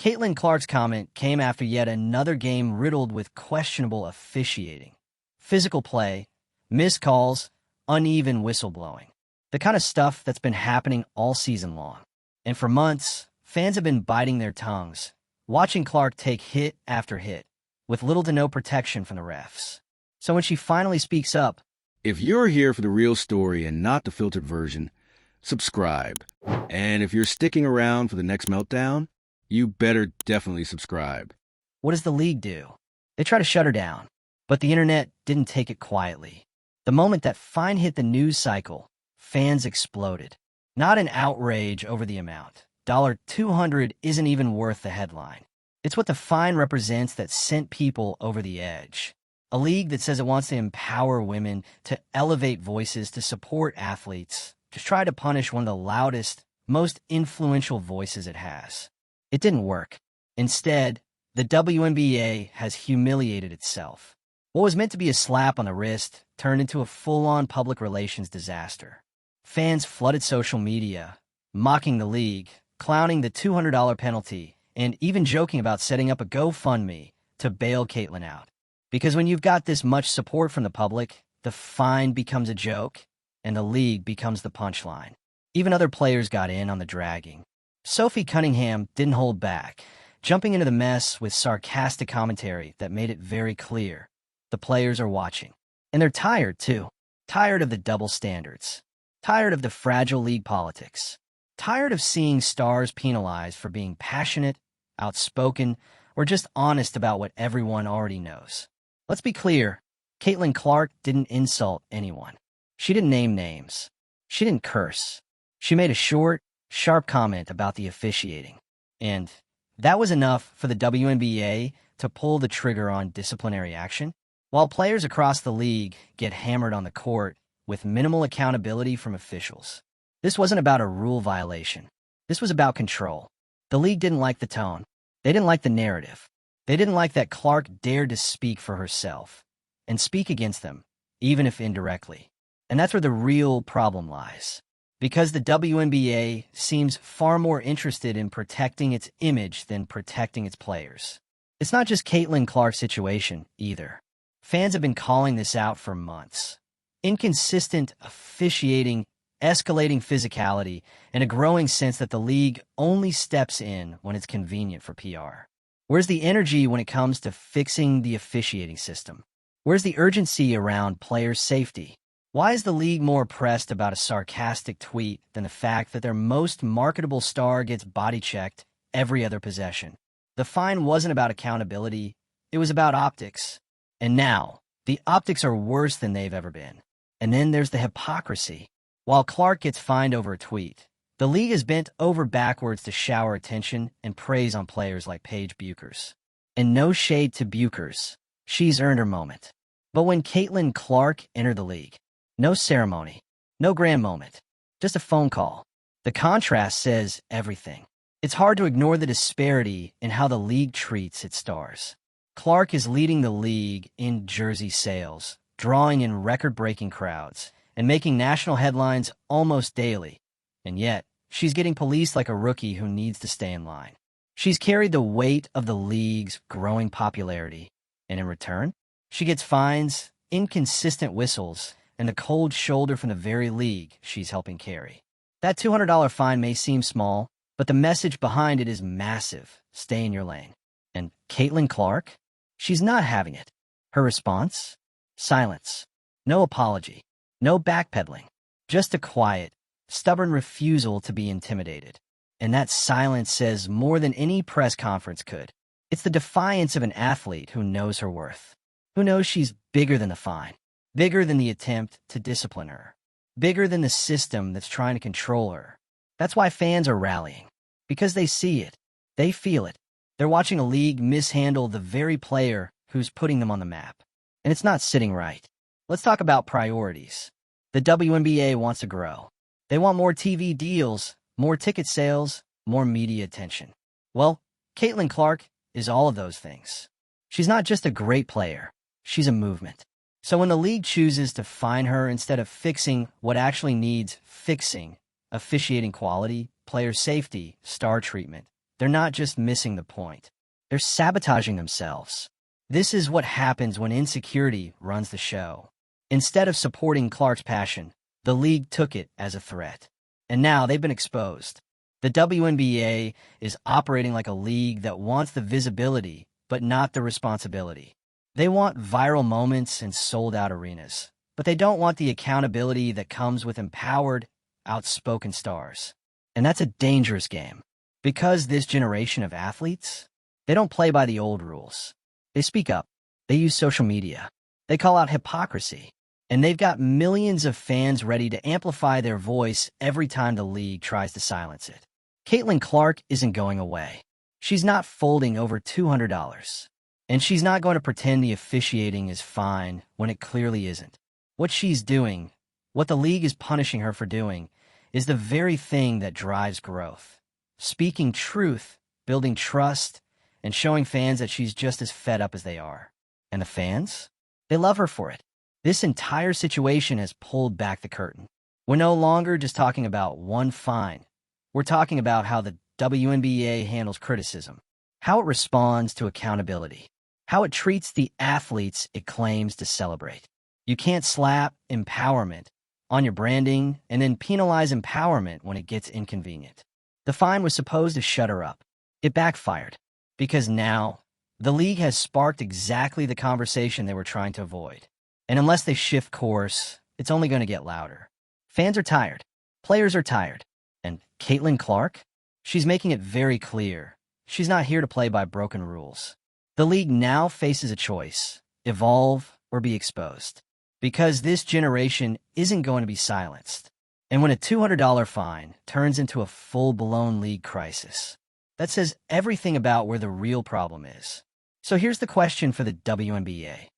Caitlin Clark's comment came after yet another game riddled with questionable officiating. Physical play, missed calls, uneven whistleblowing. The kind of stuff that's been happening all season long. And for months, fans have been biting their tongues, watching Clark take hit after hit, with little to no protection from the refs. So when she finally speaks up, if you're here for the real story and not the filtered version, subscribe. And if you're sticking around for the next meltdown, you better definitely subscribe. what does the league do? They try to shut her down, but the internet didn't take it quietly. The moment that fine hit the news cycle, fans exploded. Not in outrage over the amount. $200 isn't even worth the headline. It's what the fine represents that sent people over the edge. A league that says it wants to empower women, to elevate voices, to support athletes, to try to punish one of the loudest, most influential voices it has. It didn't work. Instead, the WNBA has humiliated itself. What was meant to be a slap on the wrist turned into a full-on public relations disaster. Fans flooded social media, mocking the league, clowning the $200 penalty, and even joking about setting up a GoFundMe to bail Caitlin out. Because when you've got this much support from the public, the fine becomes a joke, and the league becomes the punchline. Even other players got in on the dragging. Sophie Cunningham didn't hold back, jumping into the mess with sarcastic commentary that made it very clear. The players are watching. And they're tired, too. Tired of the double standards. Tired of the fragile league politics. Tired of seeing stars penalized for being passionate, outspoken, or just honest about what everyone already knows. Let's be clear, Caitlin Clark didn't insult anyone. She didn't name names. She didn't curse. She made a short, sharp comment about the officiating. And that was enough for the WNBA to pull the trigger on disciplinary action. While players across the league get hammered on the court with minimal accountability from officials. This wasn't about a rule violation. This was about control. The league didn't like the tone. They didn't like the narrative. They didn't like that Clark dared to speak for herself and speak against them, even if indirectly. And that's where the real problem lies. Because the WNBA seems far more interested in protecting its image than protecting its players. It's not just Caitlin Clark's situation, either. Fans have been calling this out for months. Inconsistent officiating, escalating physicality, and a growing sense that the league only steps in when it's convenient for PR. Where's the energy when it comes to fixing the officiating system? Where's the urgency around players' safety? Why is the league more pressed about a sarcastic tweet than the fact that their most marketable star gets body-checked every other possession? The fine wasn't about accountability, it was about optics. And now, the optics are worse than they've ever been. And then there's the hypocrisy. While Clark gets fined over a tweet, the league is bent over backwards to shower attention and praise on players like Paige Buchers. And no shade to Buchers. She's earned her moment. But when Caitlin Clark entered the league, no ceremony, no grand moment, just a phone call. The contrast says everything. It's hard to ignore the disparity in how the league treats its stars. Clark is leading the league in jersey sales, drawing in record-breaking crowds, and making national headlines almost daily. And yet, she's getting policed like a rookie who needs to stay in line. She's carried the weight of the league's growing popularity, and in return, she gets fines, inconsistent whistles, and the cold shoulder from the very league she's helping carry. That $200 fine may seem small, but the message behind it is massive. Stay in your lane. And Caitlin Clark? She's not having it. Her response? Silence. No apology. No backpedaling. Just a quiet, stubborn refusal to be intimidated. And that silence says more than any press conference could. It's the defiance of an athlete who knows her worth. Who knows she's bigger than the fine. Bigger than the attempt to discipline her. Bigger than the system that's trying to control her. That's why fans are rallying. Because they see it. They feel it. They're watching a league mishandle the very player who's putting them on the map. And it's not sitting right. Let's talk about priorities. The WNBA wants to grow. They want more TV deals, more ticket sales, more media attention. Well, Caitlin Clark is all of those things. She's not just a great player. She's a movement. So when the league chooses to fine her instead of fixing what actually needs fixing, officiating quality, player safety, star treatment, they're not just missing the point. They're sabotaging themselves. This is what happens when insecurity runs the show. Instead of supporting Clark's passion, the league took it as a threat. And now they've been exposed. The WNBA is operating like a league that wants the visibility, but not the responsibility. They want viral moments and sold-out arenas, but they don't want the accountability that comes with empowered, outspoken stars. And that's a dangerous game. Because this generation of athletes, they don't play by the old rules. They speak up. They use social media. They call out hypocrisy. And they've got millions of fans ready to amplify their voice every time the league tries to silence it. Caitlin Clark isn't going away. She's not folding over $200. And she's not going to pretend the officiating is fine when it clearly isn't. What she's doing, what the league is punishing her for doing, is the very thing that drives growth. Speaking truth, building trust, and showing fans that she's just as fed up as they are. And the fans? They love her for it. This entire situation has pulled back the curtain. We're no longer just talking about one fine. We're talking about how the WNBA handles criticism, how it responds to accountability, how it treats the athletes it claims to celebrate. You can't slap empowerment on your branding and then penalize empowerment when it gets inconvenient. The fine was supposed to shut her up. It backfired, because now the league has sparked exactly the conversation they were trying to avoid. And unless they shift course, it's only going to get louder. Fans are tired. Players are tired. And Caitlin Clark? She's making it very clear. She's not here to play by broken rules. The league now faces a choice: evolve or be exposed. Because this generation isn't going to be silenced. And when a $200 fine turns into a full-blown league crisis, that says everything about where the real problem is. So here's the question for the WNBA.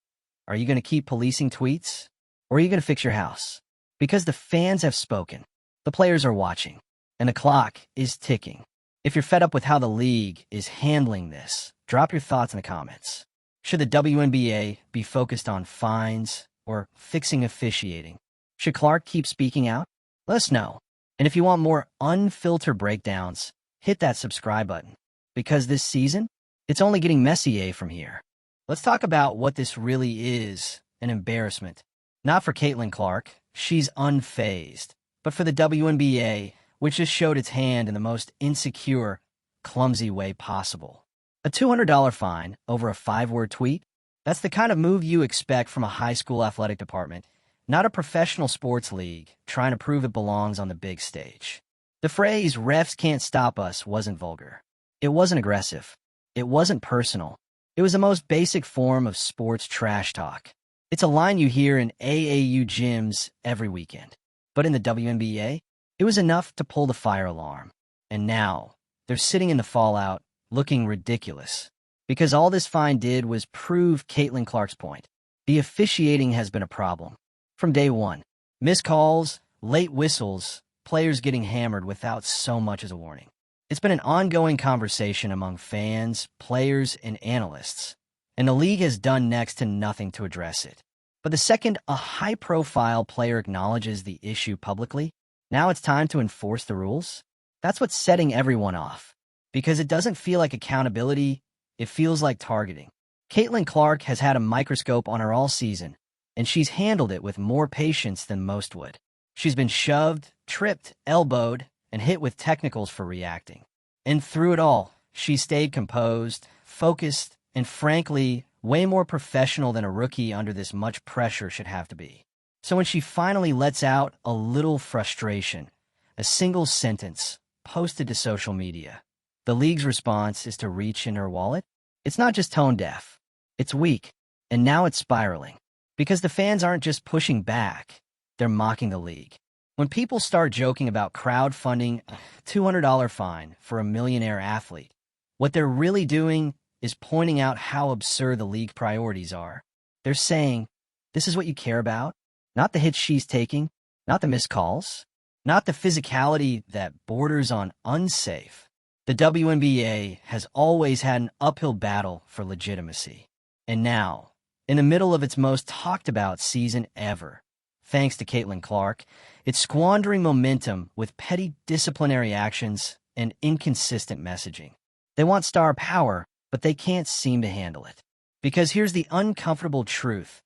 Are you going to keep policing tweets? Or are you going to fix your house? Because the fans have spoken. The players are watching. And the clock is ticking. If you're fed up with how the league is handling this, drop your thoughts in the comments. Should the WNBA be focused on fines or fixing officiating? Should Clark keep speaking out? Let us know. And if you want more unfiltered breakdowns, hit that subscribe button. Because this season, it's only getting messier from here. Let's talk about what this really is: an embarrassment. Not for Caitlin Clark, she's unfazed, but for the WNBA, which just showed its hand in the most insecure, clumsy way possible. A $200 fine over a 5-word tweet? That's the kind of move you expect from a high school athletic department, not a professional sports league trying to prove it belongs on the big stage. The phrase "refs can't stop us" wasn't vulgar. It wasn't aggressive. It wasn't personal. It was the most basic form of sports trash talk. It's a line you hear in AAU gyms every weekend. But in the WNBA, it was enough to pull the fire alarm. And now, they're sitting in the fallout, looking ridiculous. Because all this fine did was prove Caitlin Clark's point. The officiating has been a problem. From day one. Missed calls, late whistles, players getting hammered without so much as a warning. It's been an ongoing conversation among fans, players, and analysts, and the league has done next to nothing to address it. But the second a high-profile player acknowledges the issue publicly, now it's time to enforce the rules. That's what's setting everyone off, because it doesn't feel like accountability, it feels like targeting. Caitlin Clark has had a microscope on her all season, and she's handled it with more patience than most would. She's been shoved, tripped, elbowed, and hit with technicals for reacting. And through it all, she stayed composed, focused, and frankly, way more professional than a rookie under this much pressure should have to be. So when she finally lets out a little frustration, a single sentence posted to social media, the league's response is to reach in her wallet. It's not just tone deaf. It's weak, and now it's spiraling. Because the fans aren't just pushing back, they're mocking the league. When people start joking about crowdfunding a $200 fine for a millionaire athlete, what they're really doing is pointing out how absurd the league priorities are. They're saying, this is what you care about? Not the hits she's taking, not the missed calls, not the physicality that borders on unsafe. The WNBA has always had an uphill battle for legitimacy. And now, in the middle of its most talked-about season ever, thanks to Caitlin Clark, it's squandering momentum with petty disciplinary actions and inconsistent messaging. They want star power, but they can't seem to handle it. Because here's the uncomfortable truth.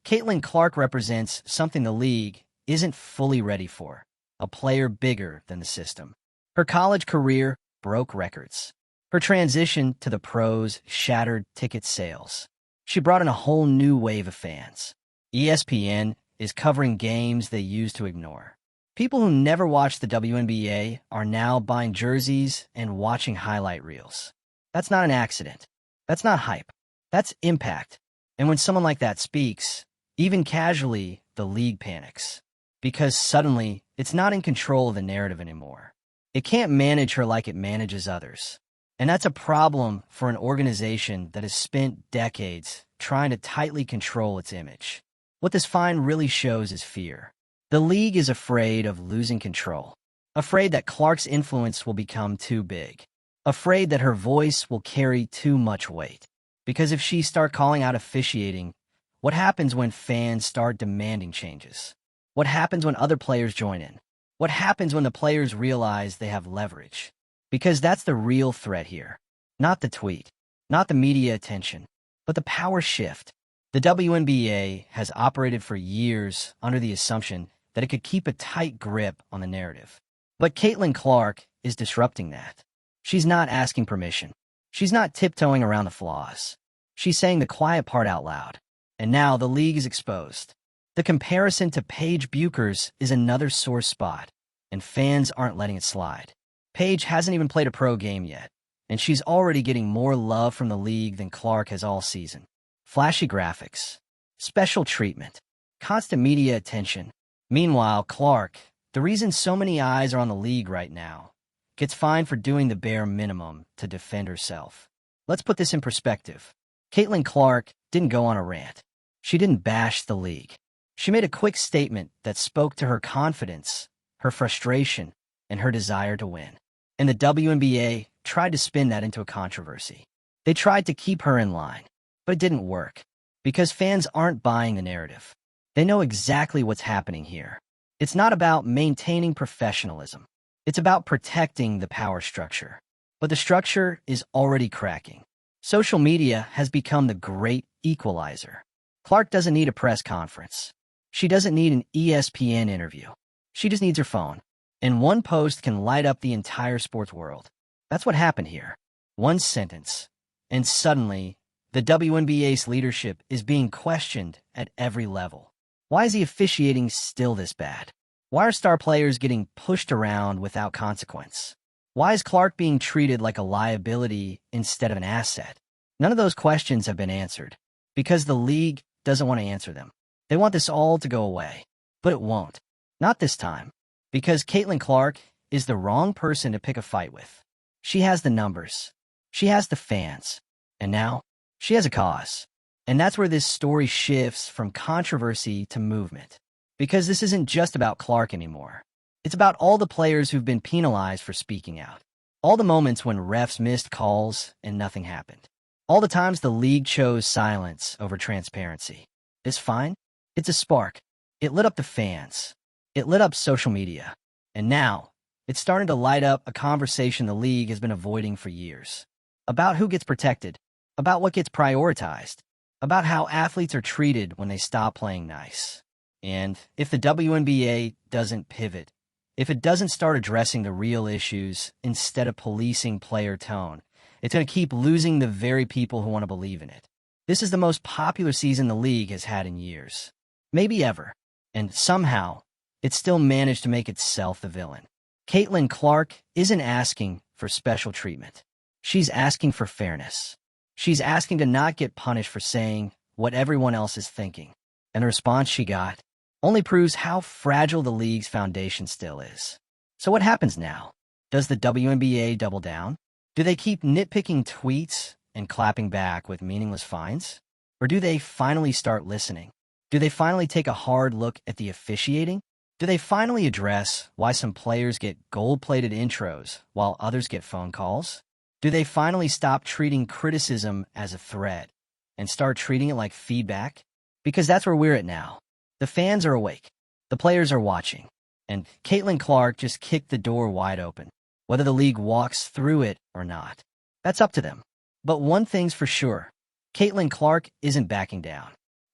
Caitlin Clark represents something the league isn't fully ready for, a player bigger than the system. Her college career broke records. Her transition to the pros shattered ticket sales. She brought in a whole new wave of fans. ESPN is covering games they used to ignore. People who never watched the WNBA are now buying jerseys and watching highlight reels. That's not an accident. That's not hype. That's impact. And when someone like that speaks, even casually, the league panics. Because suddenly, it's not in control of the narrative anymore. It can't manage her like it manages others. And that's a problem for an organization that has spent decades trying to tightly control its image. What this find really shows is fear. The league is afraid of losing control. Afraid that Clark's influence will become too big. Afraid that her voice will carry too much weight. Because if she starts calling out officiating, what happens when fans start demanding changes? What happens when other players join in? What happens when the players realize they have leverage? Because that's the real threat here. Not the tweet, not the media attention, but the power shift. The WNBA has operated for years under the assumption that it could keep a tight grip on the narrative. But Caitlin Clark is disrupting that. She's not asking permission. She's not tiptoeing around the flaws. She's saying the quiet part out loud. And now the league is exposed. The comparison to Paige Bueckers is another sore spot, and fans aren't letting it slide. Paige hasn't even played a pro game yet, and she's already getting more love from the league than Clark has all season. Flashy graphics, special treatment, constant media attention. Meanwhile, Clark, the reason so many eyes are on the league right now, gets fined for doing the bare minimum to defend herself. Let's put this in perspective. Caitlin Clark didn't go on a rant. She didn't bash the league. She made a quick statement that spoke to her confidence, her frustration, and her desire to win. And the WNBA tried to spin that into a controversy. They tried to keep her in line, but it didn't work, because fans aren't buying the narrative. They know exactly what's happening here. It's not about maintaining professionalism. It's about protecting the power structure. But the structure is already cracking. Social media has become the great equalizer. Clark doesn't need a press conference. She doesn't need an ESPN interview. She just needs her phone. And one post can light up the entire sports world. That's what happened here. One sentence. And suddenly, the WNBA's leadership is being questioned at every level. Why is the officiating still this bad? Why are star players getting pushed around without consequence? Why is Clark being treated like a liability instead of an asset? None of those questions have been answered, because the league doesn't want to answer them. They want this all to go away, but it won't. Not this time, because Caitlin Clark is the wrong person to pick a fight with. She has the numbers. She has the fans. And now, she has a cause. And that's where this story shifts from controversy to movement. Because this isn't just about Clark anymore. It's about all the players who've been penalized for speaking out. All the moments when refs missed calls and nothing happened. All the times the league chose silence over transparency. This fine? It's a spark. It lit up the fans. It lit up social media. And now, it's starting to light up a conversation the league has been avoiding for years. About who gets protected. About what gets prioritized. About how athletes are treated when they stop playing nice. And if the WNBA doesn't pivot, if it doesn't start addressing the real issues instead of policing player tone, it's going to keep losing the very people who want to believe in it. This is the most popular season the league has had in years. Maybe ever. And somehow, it still managed to make itself the villain. Caitlin Clark isn't asking for special treatment. She's asking for fairness. She's asking to not get punished for saying what everyone else is thinking. And the response she got only proves how fragile the league's foundation still is. So what happens now? Does the WNBA double down? Do they keep nitpicking tweets and clapping back with meaningless fines? Or do they finally start listening? Do they finally take a hard look at the officiating? Do they finally address why some players get gold-plated intros while others get phone calls? Do they finally stop treating criticism as a threat and start treating it like feedback? Because that's where we're at now. The fans are awake. The players are watching. And Caitlin Clark just kicked the door wide open, whether the league walks through it or not. That's up to them. But one thing's for sure, Caitlin Clark isn't backing down.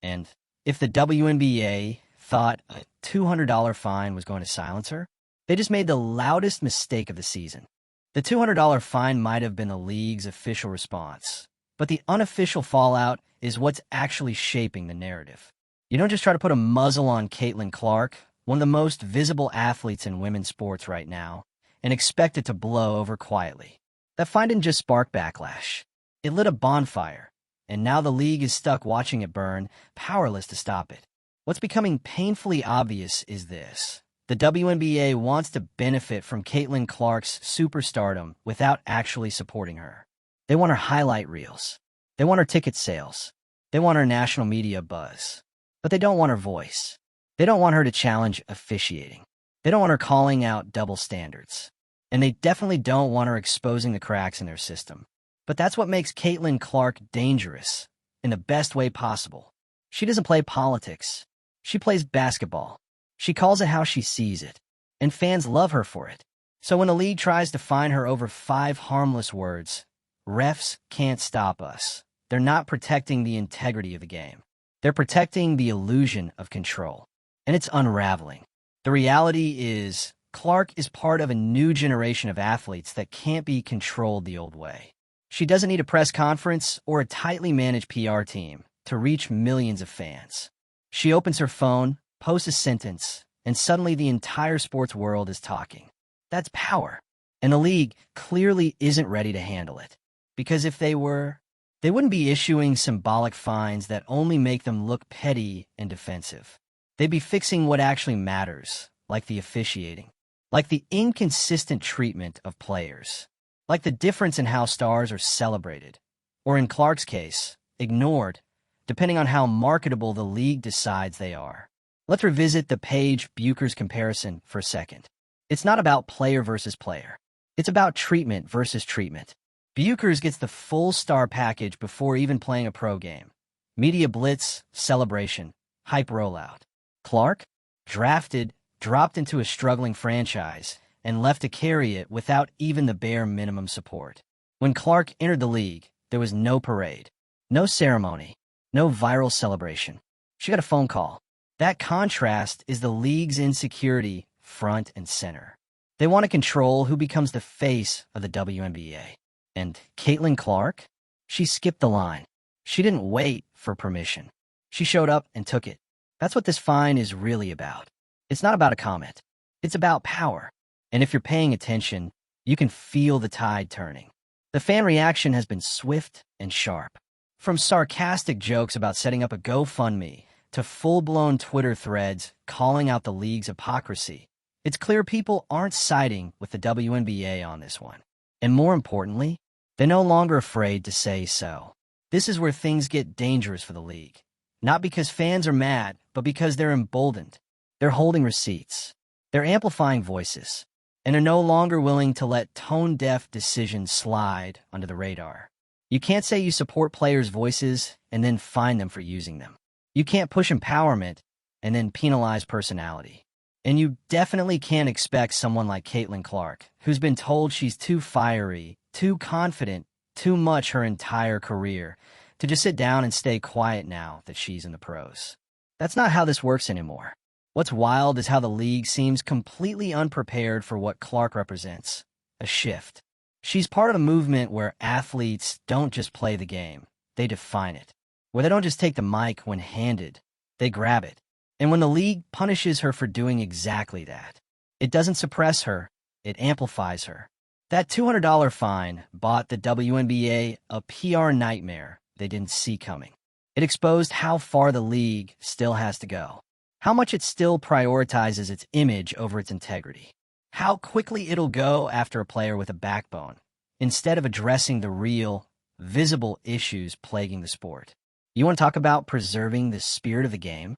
And if the WNBA thought a $200 fine was going to silence her, they just made the loudest mistake of the season. The $200 fine might have been the league's official response, but the unofficial fallout is what's actually shaping the narrative. You don't just try to put a muzzle on Caitlin Clark, one of the most visible athletes in women's sports right now, and expect it to blow over quietly. That fine didn't just spark backlash. It lit a bonfire, and now the league is stuck watching it burn, powerless to stop it. What's becoming painfully obvious is this. The WNBA wants to benefit from Caitlin Clark's superstardom without actually supporting her. They want her highlight reels. They want her ticket sales. They want her national media buzz. But they don't want her voice. They don't want her to challenge officiating. They don't want her calling out double standards. And they definitely don't want her exposing the cracks in their system. But that's what makes Caitlin Clark dangerous, in the best way possible. She doesn't play politics. She plays basketball. She calls it how she sees it, and fans love her for it. So when the league tries to fine her over 5 harmless words, refs can't stop us. They're not protecting the integrity of the game. They're protecting the illusion of control. And it's unraveling. The reality is, Clark is part of a new generation of athletes that can't be controlled the old way. She doesn't need a press conference or a tightly managed PR team to reach millions of fans. She opens her phone, posts a sentence, and suddenly the entire sports world is talking. That's power. And the league clearly isn't ready to handle it. Because if they were, they wouldn't be issuing symbolic fines that only make them look petty and defensive. They'd be fixing what actually matters, like the officiating, like the inconsistent treatment of players, like the difference in how stars are celebrated, or in Clark's case, ignored, depending on how marketable the league decides they are. Let's revisit the Page-Buchers comparison for a second. It's not about player versus player. It's about treatment versus treatment. Buchers gets the full star package before even playing a pro game. Media blitz, celebration, hype rollout. Clark? Drafted, dropped into a struggling franchise, and left to carry it without even the bare minimum support. When Clark entered the league, there was no parade, no ceremony, no viral celebration. She got a phone call. That contrast is the league's insecurity front and center. They want to control who becomes the face of the WNBA. And Caitlin Clark? She skipped the line. She didn't wait for permission. She showed up and took it. That's what this fine is really about. It's not about a comment. It's about power. And if you're paying attention, you can feel the tide turning. The fan reaction has been swift and sharp. From sarcastic jokes about setting up a GoFundMe to full-blown Twitter threads calling out the league's hypocrisy, it's clear people aren't siding with the WNBA on this one. And more importantly, they're no longer afraid to say so. This is where things get dangerous for the league. Not because fans are mad, but because they're emboldened. They're holding receipts. They're amplifying voices. And are no longer willing to let tone-deaf decisions slide under the radar. You can't say you support players' voices and then fine them for using them. You can't push empowerment and then penalize personality. And you definitely can't expect someone like Caitlin Clark, who's been told she's too fiery, too confident, too much her entire career, to just sit down and stay quiet now that she's in the pros. That's not how this works anymore. What's wild is how the league seems completely unprepared for what Clark represents, a shift. She's part of a movement where athletes don't just play the game, they define it. Where they don't just take the mic when handed, they grab it. And when the league punishes her for doing exactly that, it doesn't suppress her, it amplifies her. That $200 fine bought the WNBA a PR nightmare they didn't see coming. It exposed how far the league still has to go, how much it still prioritizes its image over its integrity, how quickly it'll go after a player with a backbone, instead of addressing the real, visible issues plaguing the sport. You want to talk about preserving the spirit of the game?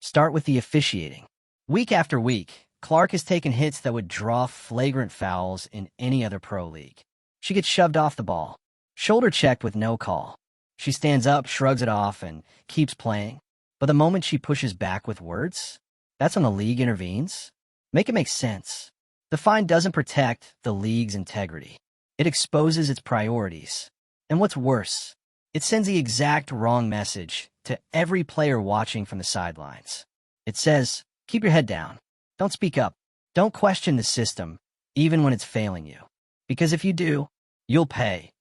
Start with the officiating. Week after week, Clark has taken hits that would draw flagrant fouls in any other pro league. She gets shoved off the ball, shoulder checked with no call. She stands up, shrugs it off, and keeps playing. But the moment she pushes back with words, that's when the league intervenes. Make it make sense. The fine doesn't protect the league's integrity. It exposes its priorities. And what's worse, it sends the exact wrong message to every player watching from the sidelines. It says, keep your head down. Don't speak up. Don't question the system, even when it's failing you. Because if you do, you'll pay,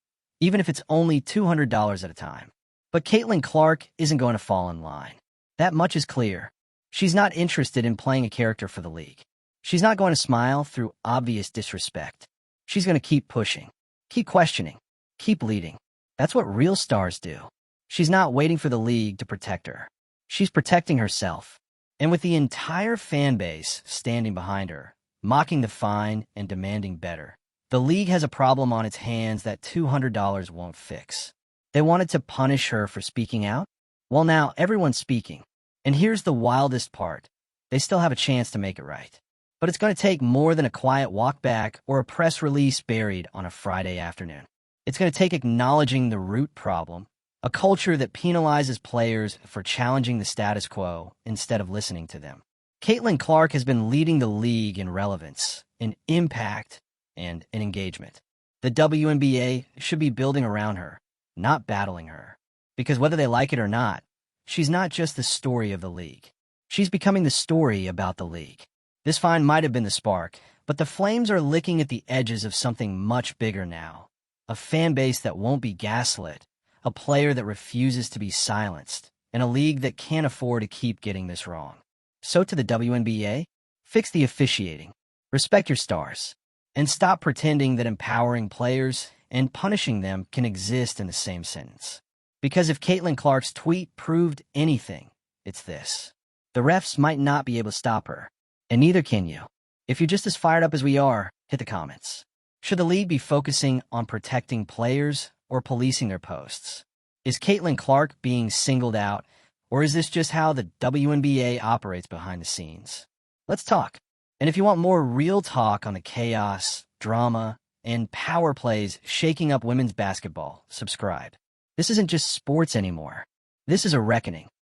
even if it's only $200 at a time. But Caitlin Clark isn't going to fall in line. That much is clear. She's not interested in playing a character for the league. She's not going to smile through obvious disrespect. She's going to keep pushing, keep questioning, keep leading. That's what real stars do. She's not waiting for the league to protect her. She's protecting herself. And with the entire fan base standing behind her, mocking the fine and demanding better, the league has a problem on its hands that $200 won't fix. They wanted to punish her for speaking out? Well, now everyone's speaking. And here's the wildest part. They still have a chance to make it right. But it's going to take more than a quiet walk back or a press release buried on a Friday afternoon. It's going to take acknowledging the root problem, a culture that penalizes players for challenging the status quo instead of listening to them. Caitlin Clark has been leading the league in relevance, in impact, and in engagement. The WNBA should be building around her, not battling her. Because whether they like it or not, she's not just the story of the league. She's becoming the story about the league. This fine might have been the spark, but the flames are licking at the edges of something much bigger now. A fan base that won't be gaslit, a player that refuses to be silenced, and a league that can't afford to keep getting this wrong. So to the WNBA, fix the officiating, respect your stars, and stop pretending that empowering players and punishing them can exist in the same sentence. Because if Caitlin Clark's tweet proved anything, it's this. The refs might not be able to stop her, and neither can you. If you're just as fired up as we are, hit the comments. Should the league be focusing on protecting players or policing their posts? Is Caitlin Clark being singled out, or is this just how the WNBA operates behind the scenes? Let's talk. And if you want more real talk on the chaos, drama, and power plays shaking up women's basketball, subscribe. This isn't just sports anymore. This is a reckoning.